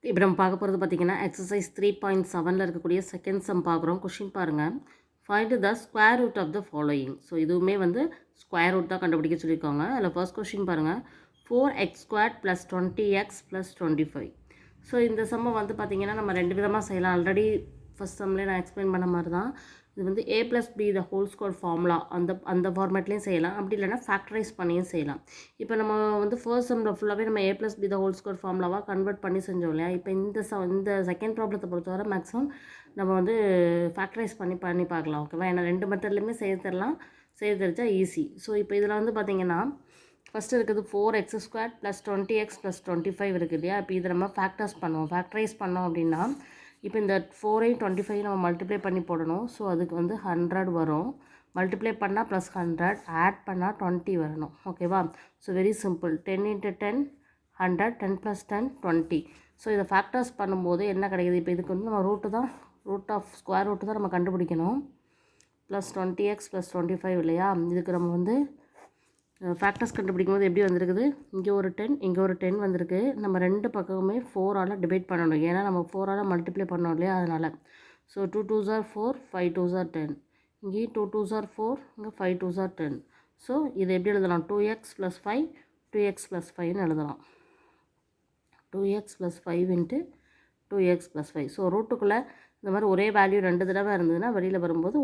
இப்போ நம்ம பார்க்க போகிறது பார்த்திங்கன்னா எக்ஸசைஸ் 3.7ல் இருக்கக்கூடிய செகண்ட் சம் பார்க்குறோம். கொஷின் பாருங்கள், find the square root of the following. So இதுவுமே வந்து ஸ்கொயர் ரூட் தான் கண்டுபிடிக்க சொல்லியிருக்காங்க. அதில் ஃபர்ஸ்ட் கொஷின் பாருங்கள், 4x² + 20x + 25. ஸோ இந்த சம்மை வந்து பார்த்திங்கன்னா நம்ம ரெண்டு விதமாக செய்யலாம். ஆல்ரெடி ஃபஸ்ட் சம்லேயே நான் எக்ஸ்பிளைன் பண்ண மாதிரி தான். இது வந்து a + b the whole square formula அந்த ஃபார்மேட்லேயும் செய்யலாம். அப்படி இல்லைனா ஃபேக்டரைஸ் பண்ணியும் செய்யலாம். இப்போ நம்ம வந்து ஃபர்ஸ்ட் சம்மில் ஃபுல்லாகவே நம்ம a + b the whole square ஃபார்முலாவாக கன்வெர்ட் பண்ணி செஞ்சோம் இல்லையா. இப்போ இந்த செகண்ட் ப்ராப்ளத்தை பொறுத்தவரை மேக்ஸிமம் நம்ம வந்து ஃபேக்டரைஸ் பண்ணி பார்க்கலாம். ஓகேவா? ஏன்னா ரெண்டு மெத்தட்லேயுமே செய்ய தெரிஞ்சா ஈஸி. ஸோ இப்போ இதில் வந்து பார்த்திங்கன்னா ஃபஸ்ட்டு இருக்குது 4x² + 20x + 25 இருக்குது இல்லையா. இப்போ இதை நம்ம ஃபேக்டரைஸ் பண்ணோம் அப்படின்னா இப்போ இந்த 4ஐயும் 25 நம்ம மல்டிப்ளை பண்ணி போடணும். ஸோ அதுக்கு வந்து 100 வரும். மல்டிப்ளை பண்ணால் +100, ஆட் பண்ணால் 20 வரணும். ஓகேவா? So very simple. 10 × 10 100, 10 + 10 20. ஸோ இதை ஃபேக்டர்ஸ் பண்ணும்போது என்ன கிடைக்குது? இப்போ இதுக்கு வந்து நம்ம ஸ்கொயர் ரூட்டு தான் நம்ம கண்டுபிடிக்கணும். +20x + 25 இல்லையா. இதுக்கு நம்ம வந்து ஃபேக்டர்ஸ் கண்டுபிடிக்கும் போது எப்படி வந்திருக்குது? இங்கே ஒரு 10, இங்கே ஒரு 10 வந்திருக்கு. நம்ம ரெண்டு பக்கமுமே 4ஆல் டிவைட் பண்ணணும். ஏன்னா நம்ம 4ஆல் மல்டிப்ளை பண்ணோம் இல்லையா, அதனால். So 2 2s are 4, 5 2s are 10. இங்கே 2 2s are 4, இங்கே 5 2s are 10. ஸோ இது எப்படி எழுதலாம்? 2x + 5, 2x + 5ன்னு எழுதலாம். 2x + 5 × 2x + 5. ஸோ ரூட்டுக்குள்ளே இந்த மாதிரி ஒரே வேல்யூ 2 தடவை இருந்ததுன்னா வெளியில் வரும்போது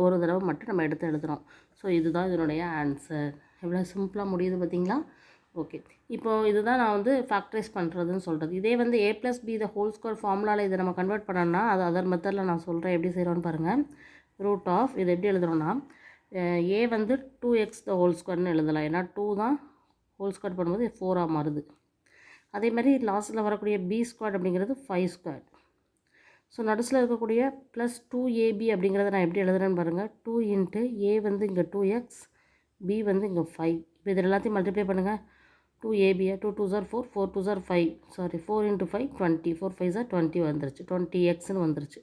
ஒரு தடவை மட்டும் நம்ம எடுத்து எழுதுகிறோம். ஸோ இதுதான் இதனுடைய ஆன்சர். எவ்வளோ சிம்பிளாக முடியுது பார்த்தீங்களா? ஓகே, இப்போது இதுதான் நான் வந்து ஃபேக்டரைஸ் பண்ணுறதுன்னு சொல்கிறது. இதே வந்து a + b the whole square ஃபார்முலாவில் இதை நம்ம கன்வெர்ட் பண்ணோம்னா அது அதர் மெத்தடில் நான் சொல்கிறேன் எப்படி செய்கிறோன்னு பாருங்கள். இது எப்படி எழுதுகிறோன்னா a வந்து 2x த ஹோல் ஸ்கொயர்னு எழுதலாம். ஏன்னா 2 தான் ஹோல் ஸ்கொயர் பண்ணும்போது 4ஆக மாறுது. அதே மாதிரி லாஸ்ட்டில் வரக்கூடிய b² அப்படிங்கிறது 5². ஸோ நடுசில் இருக்கக்கூடிய +2ab அப்படிங்கிறத நான் எப்படி எழுதுறேன்னு பாருங்கள். 2 × a வந்து இங்கே 2x, b வந்து இங்கே 5. இப்போ இது எல்லாத்தையும் மல்டிப்ளை பண்ணுங்கள். 2ab 2 2s are 4, 4 2s are 5. 4 × 5 20, 4 5s are 20 வந்துருச்சு. 20xன்னு வந்துருச்சு.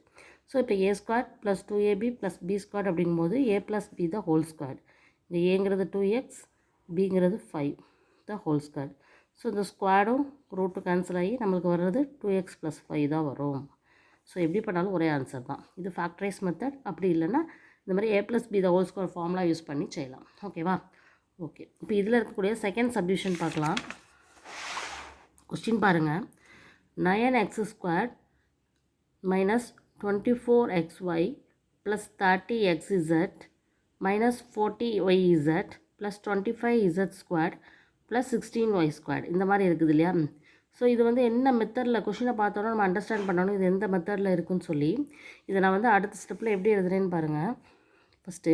ஸோ இப்போ a² + 2ab + b² அப்படிங்கும்போது a + b the whole square. இந்த ஏங்கிறது 2x, பிங்கிறது 5 த ஹோல் ஸ்கொயர். ஸோ இந்த ஸ்கொயரும் ரூட்டு கேன்சல் ஆகி நம்மளுக்கு வர்றது 2x + 5 தான் வரும். ஸோ எப்படி பண்ணாலும் ஒரே ஆன்சர் தான். இது ஃபேக்டரைஸ் மெத்தட். அப்படி இல்லைன்னா இந்த மாதிரி a + b the whole square formula use பண்ணி செய்யலாம். ஓகேவா? ஓகே, இப்போ இதில் இருக்கக்கூடிய செகண்ட் சப்டிவிஷன் பார்க்கலாம். கொஸ்டின் பாருங்கள், 9x² - 24xy + 30xz - 40yz + 25z² + 16y². இந்த மாதிரி இருக்குது இல்லையா. ஸோ இது வந்து என்ன மெத்தடில் கொஷினை பார்த்தோன்னா நம்ம அண்டர்ஸ்டாண்ட் பண்ணணும் இது எந்த மெத்தடில் இருக்குதுன்னு சொல்லி. இதை நான் வந்து அடுத்த ஸ்டெப்பில் எப்படி எழுதுறேன்னு பாருங்கள். First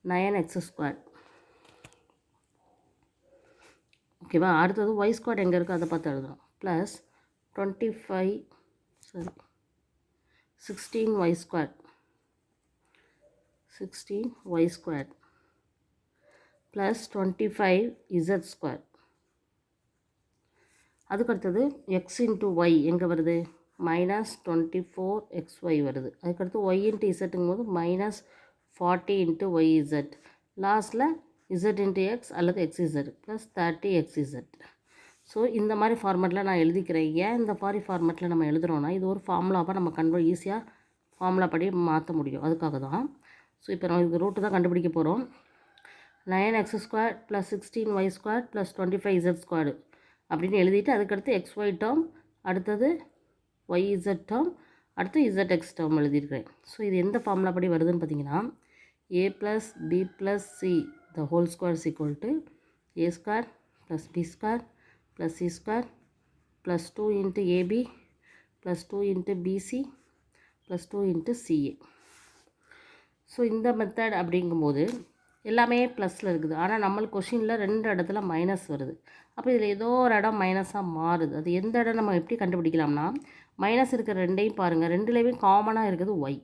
9x². ஓகேவா? அடுத்தது y² எங்கே இருக்கோ அதை பார்த்து எழுதுகிறோம். Plus 16y² 16y² plus 25z². அதுக்கடுத்தது x × y எங்கே வருது? -24xy வருது. அதுக்கடுத்து y × zங்கும் போது -40 × yz. லாஸ்ட்டில் z × x அல்லது xz ப்ளஸ் 30xz. ஸோ இந்த மாதிரி ஃபார்மேட்டில் நான் எழுதிக்கிறேன். ஏன் இந்த மாதிரி ஃபார்மேட்டில் நம்ம எழுதுகிறோன்னா இது ஒரு ஃபார்முலாவாக நம்ம ஈஸியாக ஃபார்முலா படி மாற்ற முடியும். அதுக்காக தான். ஸோ இப்போ நம்ம இதுக்கு ரூட்டு தான் கண்டுபிடிக்க போகிறோம். 9x² + 16y² + 25z² அப்படின்னு எழுதிட்டு அதுக்கடுத்து xy டேர்ம், அடுத்தது yz டேர்ம், அடுத்து zx டேர்ம் எழுதியிருக்கிறேன். ஸோ இது எந்த ஃபார்முலா படி வருதுன்னு பார்த்தீங்கன்னா a + b + c the whole square = a² + b² + c² + 2 × ab + 2 × bc + 2 × ca. So இந்த மெத்தட் அப்படிங்கும்போது எல்லாமே ப்ளஸில் இருக்குது. ஆனால் நம்மளுக்கு கொஷினில் 2 இடத்துல மைனஸ் வருது. அப்போ இதில் ஏதோ ஒரு இடம் மைனஸாக மாறுது. அது எந்த இடம் நம்ம எப்படி கண்டுபிடிக்கலாம்னா மைனஸ் இருக்கிற ரெண்டையும் பாருங்கள். ரெண்டுலேயுமே காமனாக இருக்குது ஒய்.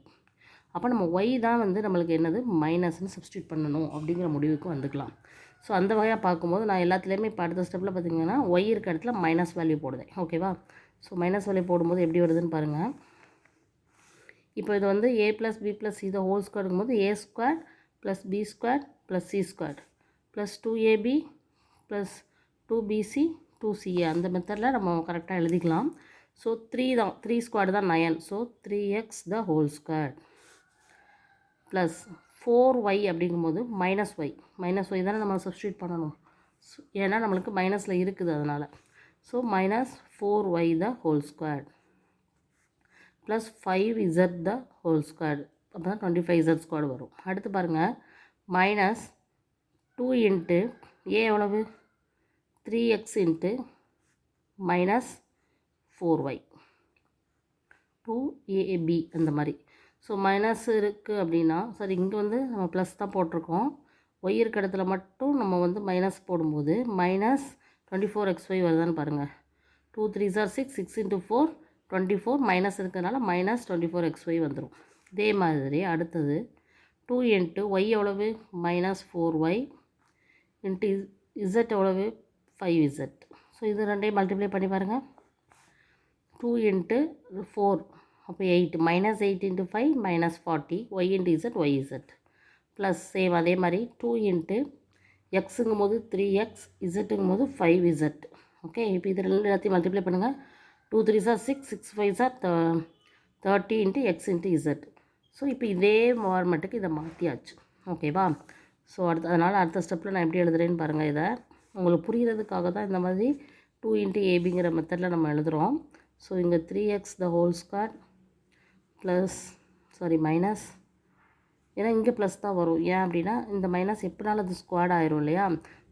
அப்போ நம்ம ஒய் தான் வந்து நம்மளுக்கு என்னது மைனஸ்ன்னு சப்ஸ்டியூட் பண்ணணும் அப்படிங்கிற முடிவுக்கு வந்துக்கலாம். ஸோ அந்த வகையாக பார்க்கும்போது நான் எல்லாத்துலேயுமே இப்போ அடுத்த ஸ்டெப்பில் பார்த்திங்கன்னா ஒய் இருக்க இடத்துல மைனஸ் வேல்யூ போடுதேன். ஓகேவா? ஸோ மைனஸ் வேல்யூ போடும்போது எப்படி வருதுன்னு பாருங்கள். இப்போ இது வந்து a + b + c the whole ஸ்கொயருங்கும் போது a² + b² + c² + 2ab + 2bc 2ca அந்த மெத்தடில் நம்ம கரெக்டாக எழுதிக்கலாம். ஸோ 3 தான், 3 ஸ்கொயர் தான் 9. ஸோ 3x த ஹோல் ஸ்கொயர் ப்ளஸ் 4y அப்படிங்கும்போது -y தானே நம்ம சப்ஸ்டியூட் பண்ணணும். ஏன்னா நம்மளுக்கு மைனஸில் இருக்குது அதனால். So -4y the whole square plus 5z the whole square, அப்போ தான் 25z ஸ்கொயர் வரும். அடுத்து பாருங்கள், -2 இன்ட்டு ஏ எவ்வளவு 3x இன்ட்டு -4y 2ab அந்த மாதிரி. ஸோ மைனஸ் இருக்குது அப்படின்னா, சரி இங்கே வந்து நம்ம ப்ளஸ் தான் போட்டிருக்கோம். ஒய் இருக்க இடத்துல மட்டும் நம்ம வந்து மைனஸ் போடும்போது -24xy வருதான்னு பாருங்கள். 2 3s are 6, 6 into 4 24, மைனஸ் இருக்கிறதுனால -24xy வந்துடும். இதே மாதிரி அடுத்தது 2 இன்ட்டு ஒய் எவ்வளவு -4y இன்ட்டு இசட் எவ்வளவு 5z. ஸோ இது ரெண்டையும் மல்டிப்ளை பண்ணி பாருங்கள். 2 இன்ட்டு 4 அப்போ 8, -8 into 5 -40, y into z y z plus same அதே மாதிரி 2 இன்ட்டு எக்ஸுங்கும் போது 3x, இசட்டுங்கும் போது 5z. ஓகே, இப்போ இது எல்லாத்தையும் மல்டிப்ளை பண்ணுங்கள். 2 3s are 6, 6 5s are 30 into X into Z. So இப்போ இதே ஃபார்மெட்டுக்கு இதை மாற்றியாச்சு. ஓகேவா? ஸோ அதனால் அடுத்த ஸ்டெப்பில் நான் எப்படி எழுதுறேன்னு பாருங்கள். இதை உங்களுக்கு புரிகிறதுக்காக தான் இந்த மாதிரி 2 இன்ட்டு ஏபிங்கிற மெத்தடில் நம்ம எழுதுகிறோம். ஸோ இங்கே 3x த ஹோல் ஸ்கொயர் ப்ளஸ் மைனஸ், ஏன்னா இங்கே ப்ளஸ் தான் வரும். ஏன் அப்படின்னா இந்த மைனஸ் எப்படினாலும் அது ஸ்கொயர்ட் ஆயிரும் இல்லையா?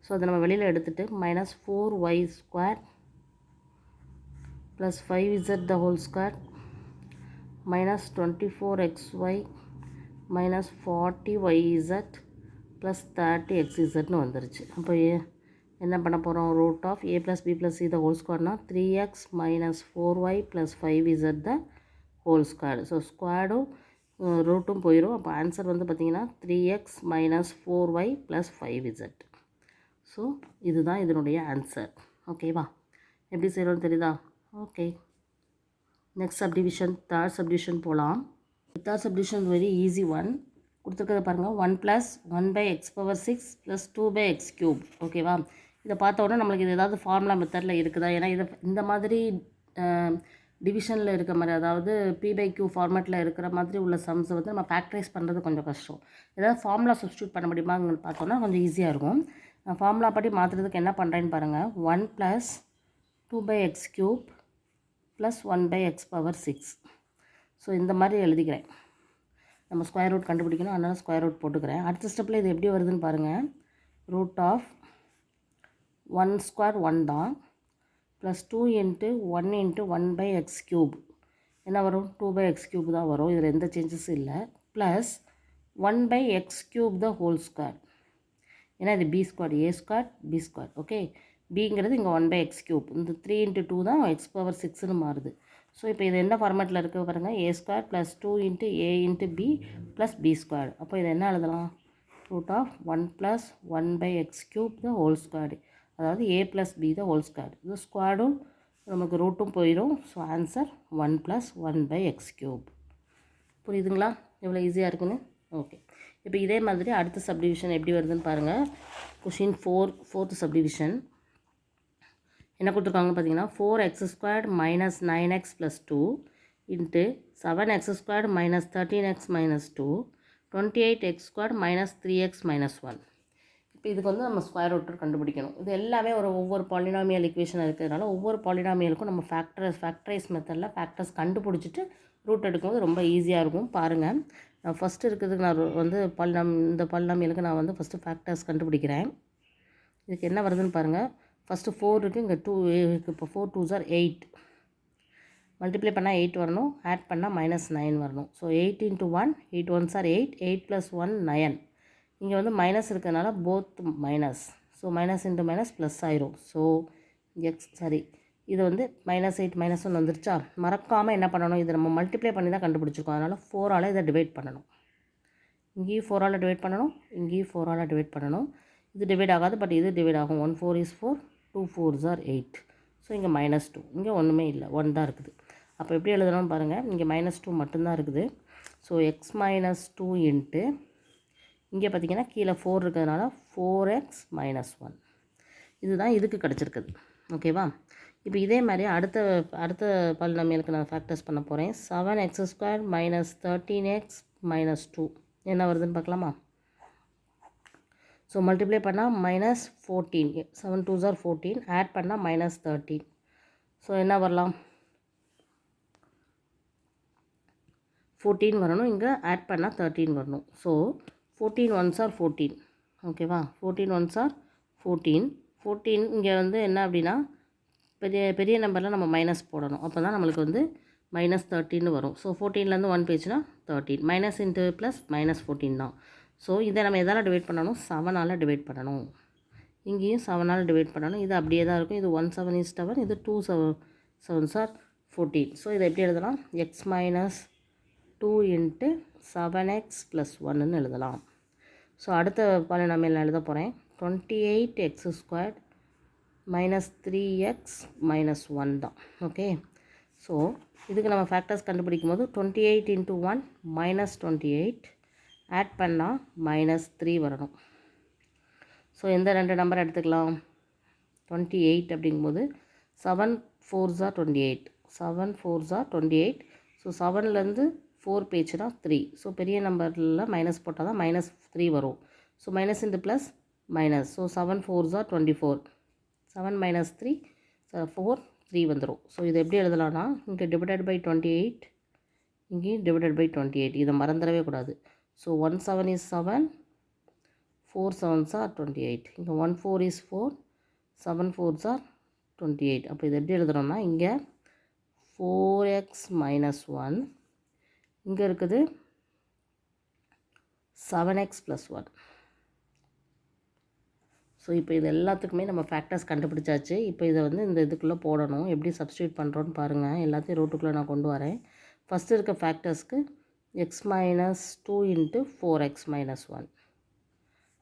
ஸோ அதை நம்ம வெளியில் எடுத்துகிட்டு -4y square plus 5z the whole square -24xy -40yz plus 30xzன்னு வந்துருச்சு. அப்போ என்ன பண்ண போகிறோம்? Root of a + b + c the whole ஸ்கொயர்னால் 3x - 4y + 5z the whole square. So ஸ்கொயர்டும் ரூட்டும் போயிடும். அப்போ ஆன்சர் வந்து பார்த்திங்கன்னா 3x - 4y + 5z. ஸோ இதுதான் இதனுடைய ஆன்சர். ஓகேவா? எப்படி செய்யணும்னு தெரியுதா? Okay, next subdivision, third subdivision போகலாம். Third subdivision very easy one. கொடுத்துருக்கிறத பாருங்கள். 1 + 1/x⁴ + 2/x³. ஓகேவா? இதை பார்த்த உடனே நம்மளுக்கு இது ஏதாவது ஃபார்முலா மெத்தடில் இருக்குதா? ஏன்னா இதை இந்த மாதிரி டிவிஷனில் இருக்க மாதிரி, அதாவது p/q ஃபார்மேட்டில் இருக்கிற மாதிரி உள்ள சம்ஸை வந்து நம்ம ஃபேக்டரைஸ் பண்ணுறது கொஞ்சம் கஷ்டம். ஏதாவது ஃபார்முலா சப்ஸ்டியூட் பண்ண முடியுமான்னு பார்த்தோன்னா கொஞ்சம் ஈஸியாக இருக்கும். ஃபார்முலா படி மாற்றுறதுக்கு என்ன பண்ணுறேன்னு பாருங்கள். 1 + 2/x³ + 1/x⁴. ஸோ இந்த மாதிரி எழுதிக்கிறேன். நம்ம ஸ்கொயர் ரூட் கண்டுபிடிக்கணும், அதனால் ஸ்கொயர் ரூட் போட்டுக்கிறேன். அடுத்த ஸ்டெப்பில் இது எப்படி வருதுன்னு பாருங்கள். ரூட் ஆஃப் 1 ஸ்கொயர் 1 தான் ப்ளஸ் 2 இன்ட்டு 1 இன்ட்டு 1/x³ என்ன வரும்? 2/x³ தான் வரும். இதில் எந்த சேஞ்சஸும் இல்லை. Plus 1/x³ the whole square. ஏன்னா இது b², a² b². ஓகே, பிங்கிறது இங்கே 1/x³. இந்த 3 இன்ட்டு 2 தான் x⁴ மாறுது. ஸோ இப்போ இது என்ன ஃபார்மேட்டில் இருக்குது பாருங்கள். a² + 2 into a into b plus b². அப்போ இதை என்ன எழுதலாம்? Root of 1 + 1/x³ the whole square, அதாவது a + b the whole square. இது ஸ்கொயர்டும் நமக்கு ரூட்டும் போயிடும். So answer 1 + 1/x³. புரியுதுங்களா எவ்வளோ ஈஸியாக இருக்குன்னு? ஓகே, இப்போ இதே மாதிரி அடுத்த சப்டிவிஷன் எப்படி வருதுன்னு பாருங்கள். கொஷின் 4th சப்டிவிஷன் என்ன கொடுத்துருக்காங்க பார்த்தீங்கன்னா, 4x² - 9x + 2 into 7x² - 13x - 2 28x² - 3x - 1. இப்போ இதுக்கு வந்து நம்ம ஸ்கொயர் ரூட் கண்டுபிடிக்கணும். இது எல்லாமே ஒவ்வொரு பாலினாமியல் ஈக்குவேஷன் இருக்கிறதுனால ஒவ்வொரு பாலினாமியலுக்கும் நம்ம ஃபேக்டரைஸ் மெத்தடில் ஃபேக்டர்ஸ் கண்டுபிடிச்சிட்டு ரூட் எடுக்கும்போது ரொம்ப ஈஸியாக இருக்கும். பாருங்கள், நான் ஃபஸ்ட்டு இருக்கிறதுக்கு நான் வந்து இந்த பாலினாமியலுக்கு நான் வந்து ஃபஸ்ட்டு ஃபேக்டர்ஸ் கண்டுபிடிக்கிறேன். இதுக்கு என்ன வருதுன்னு பாருங்கள். ஃபஸ்ட்டு 4 இருக்குது, இங்கே 2 இருக்குது. இப்போ 4 2s are 8. மல்டிப்ளை பண்ணால் 8 வரணும், ஆட் பண்ணால் -9 வரணும். So 8 into 1, 8 1s are 8, 8 + 1 9. இங்கே வந்து மைனஸ் இருக்கிறதுனால both minus. So minus into minus plus ஆயிரும். ஸோ இது வந்து -8 -1 வந்துருச்சா? மறக்காமல் என்ன பண்ணணும், இதை நம்ம மல்டிப்ளை பண்ணி தான் கண்டுபிடிச்சிருக்கோம். அதனால் 4ஆல் இதை டிவைட் பண்ணணும். இங்கேயும் 4ஆல் டிவைட் பண்ணணும், இங்கேயும் 4ஆல் டிவைட் பண்ணணும். இது டிவைட் ஆகாது, பட் இது டிவைட் ஆகும். 1 4 is 4, 2 4s are 8. ஸோ இங்கே -2, இங்கே ஒன்றுமே இல்லை, 1 தான் இருக்குது. அப்போ எப்படி எழுதணும்னு பாருங்கள். இங்கே -2 மட்டும்தான் இருக்குது. ஸோ x - 2 இன்ட்டு இங்கே பார்த்திங்கன்னா கீழே 4 இருக்கிறதுனால 4x - 1. இதுதான் இதுக்கு கிடச்சிருக்குது. ஓகேவா? இப்போ இதே மாதிரி அடுத்த அடுத்த பாலினாமியலுக்கு நான் ஃபேக்டர்ஸ் பண்ண போகிறேன். 7x² மைனஸ் 13x மைனஸ் 2 என்ன வருதுன்னு பார்க்கலாமா? ஸோ மல்டிப்ளை பண்ணால் மைனஸ் 14, 7 2s are 14, ஆட் பண்ணால் மைனஸ் 13. ஸோ என்ன வரலாம்? 14 வரணும், இங்கே ஆட் பண்ணால் 13 வரணும். ஸோ 14 1s are 14, ஓகேவா? 14 1s are 14. 14 இங்கே வந்து என்ன அப்படின்னா பெரிய நம்பரில் நம்ம மைனஸ் போடணும். அப்போ தான் நம்மளுக்கு வந்து மைனஸ் 13 வரும். ஸோ 14லேருந்து 1 போயிடுச்சுன்னா 13. மைனஸ் இன்ட்டு ப்ளஸ் மைனஸ் 14 தான். ஸோ இதை நம்ம எதால் டிவைட் பண்ணணும்? 7ஆல் டிவைட் பண்ணணும். இங்கேயும் 7ஆல் டிவைட் பண்ணணும். இது அப்படியே தான் இருக்கும். இது 1 7 is 7, இது 2 7s are 14. ஸோ இதை எப்படி எழுதலாம்? X minus 2 into 7x plus 1ன்னு எழுதலாம். ஸோ அடுத்த பாலினாமியல் நான் எழுத போகிறேன். 28x² மைனஸ் 3x மைனஸ் 1 தான். ஓகே, ஸோ இதுக்கு நம்ம ஃபேக்டர்ஸ் கண்டுபிடிக்கும் போது 28 இன்ட்டு 1 மைனஸ் 28, ஆட் பண்ணால் மைனஸ் 3 வரணும். ஸோ எந்த ரெண்டு நம்பர் எடுத்துக்கலாம்? 28 அப்படிங்கும்போது 7 4s are 28, 7 4s are 28. So 7லேருந்து 4 போயிடுச்சுன்னா 3. ஸோ பெரிய நம்பரில் மைனஸ் போட்டால் தான் மைனஸ் 3 வரும். So minus into plus minus. So 7 4s are 24, 7 minus 3 4 3 வந்துடும். ஸோ இது எப்படி எழுதலாம்னா, இங்கே டிவைடட் பை 28, இங்கேயும் டிவைடட் பை 28. இதை மறந்துடவே கூடாது. So 1 7 is 7, 4 7s are 28. இங்கே 1 4 is 4, 7 4s are 28. அப்போ இது எப்படி எழுதுகிறோம்னா, இங்கே 4x மைனஸ் 1, இங்கே இருக்குது 7x ப்ளஸ் 1. ஸோ இப்போ இது எல்லாத்துக்குமே நம்ம ஃபேக்டர்ஸ் கண்டுபிடிச்சாச்சு. இப்போ இதை வந்து இந்த இதுக்குள்ளே போடணும். எப்படி சப்ஸ்டியூட் பண்ணுறோன்னு பாருங்கள். எல்லாத்தையும் ரூட்டுக்குள்ளே நான் கொண்டு வரேன். ஃபஸ்ட்டு இருக்க ஃபேக்டர்ஸ்க்கு x minus 2 into 4x minus 1,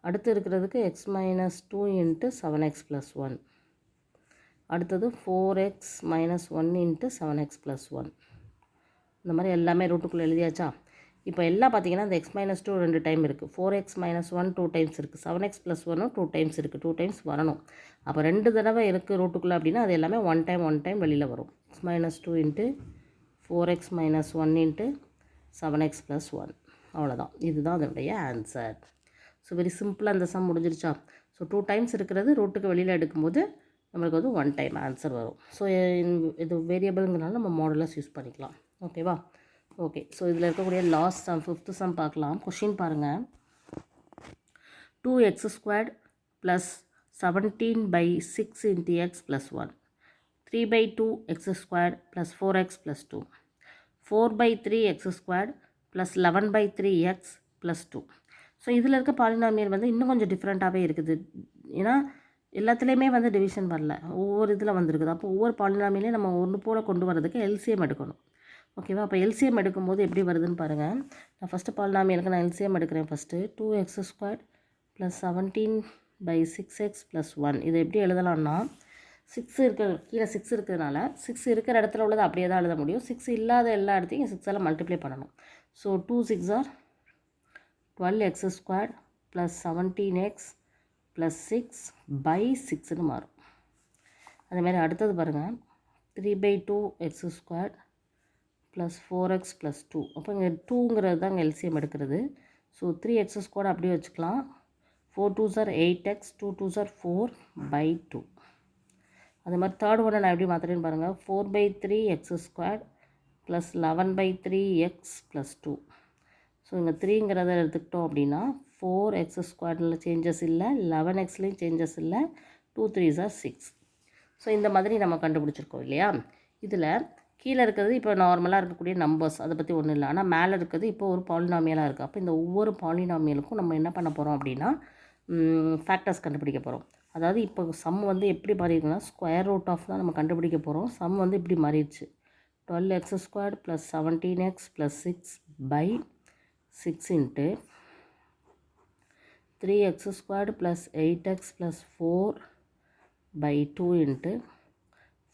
அடுத்து இருக்கிறதுக்கு X minus 2 into 7x plus 1, அடுத்தது 4x minus 1 into 7x plus 1. இந்த மாதிரி எல்லாமே ரூட்டுக்குள்ளே எழுதியாச்சா? இப்போ எல்லாம் பார்த்தீங்கன்னா இந்த எக்ஸ் மைனஸ் 2 2 டைம் இருக்குது, 4x மைனஸ் 1 2 டைம்ஸ் இருக்குது, 7x ப்ளஸ் 1 2 டைம்ஸ் இருக்குது, 2 டைம்ஸ் வரணும். அப்போ 2 தடவை இருக்குது ரூட்டுக்குள்ளே அப்படின்னா அது எல்லாமே 1 டைம் வெளியில் வரும். X minus 2 into 4x minus 1 into 7x plus 1, அவ்வளோதான். இதுதான் அதனுடைய ஆன்சர். ஸோ வெரி சிம்பிளாக அந்த சம் முடிஞ்சிருச்சா? ஸோ 2 டைம்ஸ் இருக்கிறது ரூட்டுக்கு வெளியில் எடுக்கும்போது நம்மளுக்கு வந்து 1 டைம் ஆன்சர் வரும். ஸோ இது வேரியபிளுங்கிறனால நம்ம மாடுலஸ் யூஸ் பண்ணிக்கலாம். ஓகேவா? ஓகே, ஸோ இதில் இருக்கக்கூடிய லாஸ்ட் சம் 5th சம் பார்க்கலாம். கொஷின் பாருங்கள். 2x² plus 17/6 into X plus 1, 3/2x² plus 4x plus 2, 4/3x² plus 11/3x plus 2. So இதில் இருக்க பாலினாமியல் வந்து இன்னும் கொஞ்சம் டிஃப்ரெண்ட்டாகவே இருக்குது. ஏன்னா எல்லாத்துலேயுமே வந்து டிவிஷன் வரல, ஒவ்வொரு இதில் வந்துருக்குது. அப்போ ஒவ்வொரு பாலினாமியலையும் நம்ம ஒன்று போல் கொண்டு வரதுக்கு எல்சிஎம் எடுக்கணும். ஓகேவா? அப்போ எல்சிஎம் எடுக்கும்போது எப்படி வருதுன்னு பாருங்கள். நான் ஃபஸ்ட்டு பாலினாமியலுக்கு நான் எல்சிஎம் எடுக்கிறேன். First 2x² plus 17/6x plus 1. இதை எப்படி எழுதலாம்னா, 6 இருக்கிற கீழே 6 இருக்கிறதுனால 6 இருக்கிற இடத்துல உள்ளதை அப்படியே தான் எழுத முடியும். 6 இல்லாத எல்லா இடத்தையும் 6ஆல் மல்டிப்ளை பண்ணணும். So 2 6 are 12x² plus 17x plus 6/6ன்னு மாறும். அதேமாதிரி அடுத்தது பாருங்கள். 3/2x² plus 4x plus 2. அப்போ இங்கே 2ங்கிறது தான் இங்கே எல்சிஎம் எடுக்கிறது. ஸோ 3x² அப்படியே வச்சுக்கலாம். 4 2s are 8x, 2 2s are 4/2. அது மாதிரி தேர்ட் ஒன்று நான் எப்படி மாற்றுறேன்னு பாருங்கள். 4/3x² plus 11/3x plus 2. So இங்கே 3ங்கிறத எடுத்துக்கிட்டோம் அப்படின்னா 4x² சேஞ்சஸ் இல்லை, 11xலேயும் சேஞ்சஸ் இல்லை, 2 3s are 6. ஸோ இந்த மாதிரி நம்ம கண்டுபிடிச்சிருக்கோம் இல்லையா? இதில் கீழே இருக்கிறது இப்போ நார்மலாக இருக்கக்கூடிய நம்பர்ஸ், அதை பற்றி ஒன்றும் இல்லை. ஆனால் மேலே இருக்கிறது இப்போ ஒரு பாலினாமியலாக இருக்குது. அப்போ இந்த ஒவ்வொரு பாலினாமியலுக்கும் நம்ம என்ன பண்ண போகிறோம் அப்படின்னா ஃபேக்டர்ஸ் கண்டுபிடிக்க போகிறோம். அதாவது இப்போ சம் வந்து எப்படி மாறிடுதுன்னா ஸ்கொயர் ரூட் ஆஃப் தான் நம்ம கண்டுபிடிக்க போகிறோம். சம் வந்து இப்படி மாறிடுச்சு. 12x² plus 17x plus 6/6 into 3x² plus 8x plus 4/2 into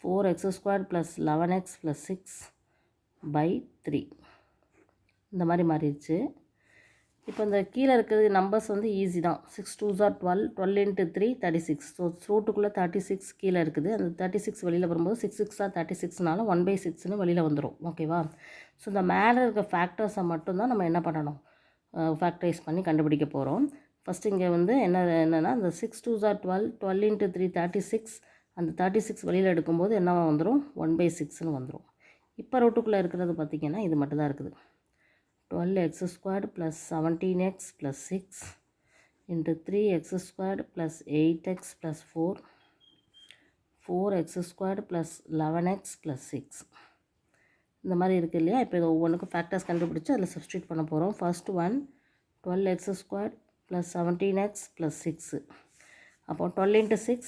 4x² plus 11x plus 6/3. இந்த மாதிரி மாறிடுச்சு. இப்போ இந்த கீழே இருக்கிறது நம்பர்ஸ் வந்து ஈஸி தான். 6 2s are 12, 12 into 3 36. ஸோ ரூட்டுக்குள்ளே 36 கீழே இருக்குது. அந்த 36 வெளியில் வரும்போது 6 6 are 36னால 1/6ன்னு வெளியில் வந்துடும். ஓகேவா? ஸோ இந்த மேலே இருக்க ஃபேக்டர்ஸை மட்டும்தான் நம்ம என்ன பண்ணணும், ஃபேக்டரைஸ் பண்ணி கண்டுபிடிக்க போகிறோம். ஃபஸ்ட்டு இங்கே வந்து என்னென்னா இந்த 6 2s are 12, 12 into 3 36. அந்த 36 வெளியில் எடுக்கும்போது என்னவா வந்துடும், 1/6ன்னு வந்துடும். இப்போ ரூட்டுக்குள்ளே இருக்கிறது பார்த்திங்கன்னா இது மட்டும் தான் இருக்குது. 12x squared plus 17x plus 6 into 3x squared plus 8x plus 4, 4x squared plus 11x plus 6. இந்த மாதிரி இருக்குது இல்லையா? இப்போ இது ஒவ்வொன்றுக்கும் ஃபேக்டர்ஸ் கண்டுபிடிச்சி அதில் சப்ஸ்டியூட் பண்ண போகிறோம். First one 12x squared plus 17x plus 6. அப்போ 12 into 6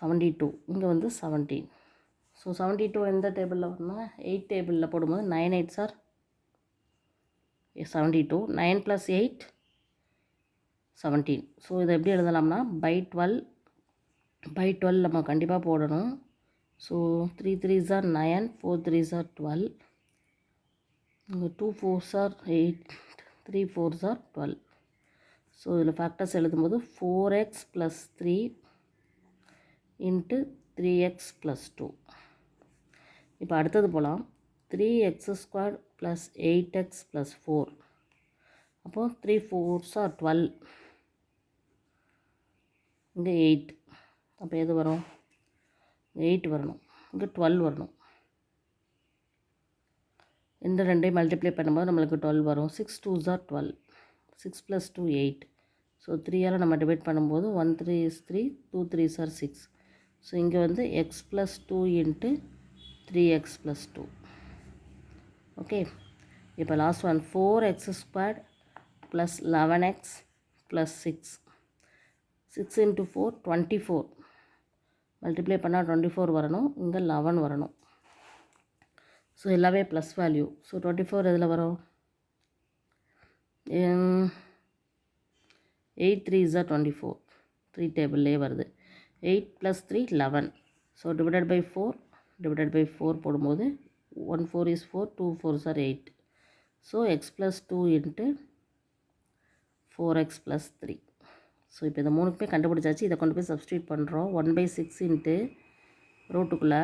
72. இங்கே வந்து 17. ஸோ 72 எந்த டேபிளில் வரணும்னா 8 டேபிளில் போடும்போது 9 8s are 72. 9 plus 8 17. ஸோ இதை எப்படி எழுதலாம்னா by 12 நம்ம கண்டிப்பாக போடணும். So 3 3s are 9, 4 3s are 12, இங்கே 2 4s are 8, 3 4s are 12. So இதில் ஃபேக்டர்ஸ் எழுதும்போது 4x plus 3 into 3x plus 2. இப்போ அடுத்தது போகலாம். 3x squared plus 8x plus 4. அப்போது 3 4s are 12, இங்கே 8. அப்போ எது வரும், 8 வரணும், இங்கே 12 வரணும். இந்த ரெண்டையும் மல்டிப்ளை பண்ணும்போது நம்மளுக்கு 12 வரும். 6 2s are 12, 6 plus 2 8. ஸோ 3யால் நம்ம டிவைட் பண்ணும்போது 1 3 is 3, 2 3s are 6. ஸோ இங்கே வந்து x plus 2 into 3x plus 2. Okay, இப்போ last one 4x squared plus 11x plus 6. 6 into 4 24. Multiply பண்ணால் 24 வரணும், இங்கே 11 வரணும். ஸோ எல்லாமே ப்ளஸ் வேல்யூ. ஸோ 24 எதில் வரும், 8 3s are 24. 3 டேபிள்லேயே வருது. 8 plus 3 11. So divided by 4, divided by 4 போடும்போது 1 4 is 4, 2 4s are 8. So x plus 2 into 4x plus 3. So இப்போ இந்த மூணுக்குமே கண்டுபிடிச்சாச்சு. இதை கொண்டு போய் சப்ஸ்டியூட் பண்ணுறோம். 1/6 into ரூட்டுக்குள்ளே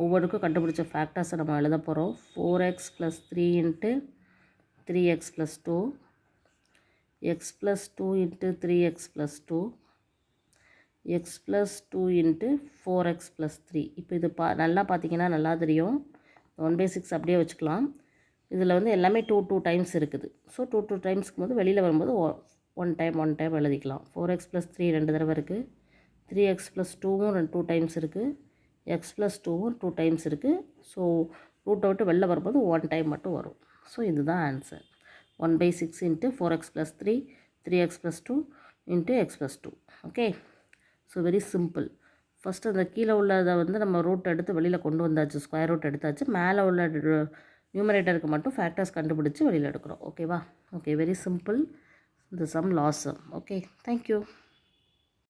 ஒவ்வொருக்கும் கண்டுபிடிச்ச ஃபேக்டர்ஸை நம்ம எழுத போகிறோம். 4x plus 3 into 3x plus 2, x plus 2 into 3x plus 2, x plus 2 into 4x plus 3. இப்போ இது நல்லா பார்த்தீங்கன்னா நல்லா தெரியும். 1/6 அப்படியே வச்சுக்கலாம். இதில் வந்து எல்லாமே 2 டைம்ஸ் இருக்குது. ஸோ 2 டைம்ஸ்க்கு போது வெளியில் வரும்போது 1 டைம் எழுதிக்கலாம். 4x plus 3 2 தடவை இருக்குது. 3x plus 2வும் 2 டைம்ஸ் இருக்குது. x plus 2வும் 2 டைம்ஸ் இருக்குது. ஸோ ரூட்டை விட்டு வெளில வரும்போது 1 டைம் மட்டும் வரும். ஸோ இதுதான் answer. 1/6 into 4x plus 3, 3x plus 2 into x plus 2. Okay, so very simple. First அந்த கீழே உள்ளதை வந்து நம்ம ரூட் எடுத்து வெளியில் கொண்டு வந்தாச்சு, ஸ்கொயர் ரூட் எடுத்தாச்சு. மேலே உள்ள நியூமரேட்டருக்கு மட்டும் ஃபேக்டர்ஸ் கண்டுபிடிச்சி வெளியில் எடுக்கிறோம். ஓகேவா? Okay, very simple. இந்த sum loss sum. Okay, thank you.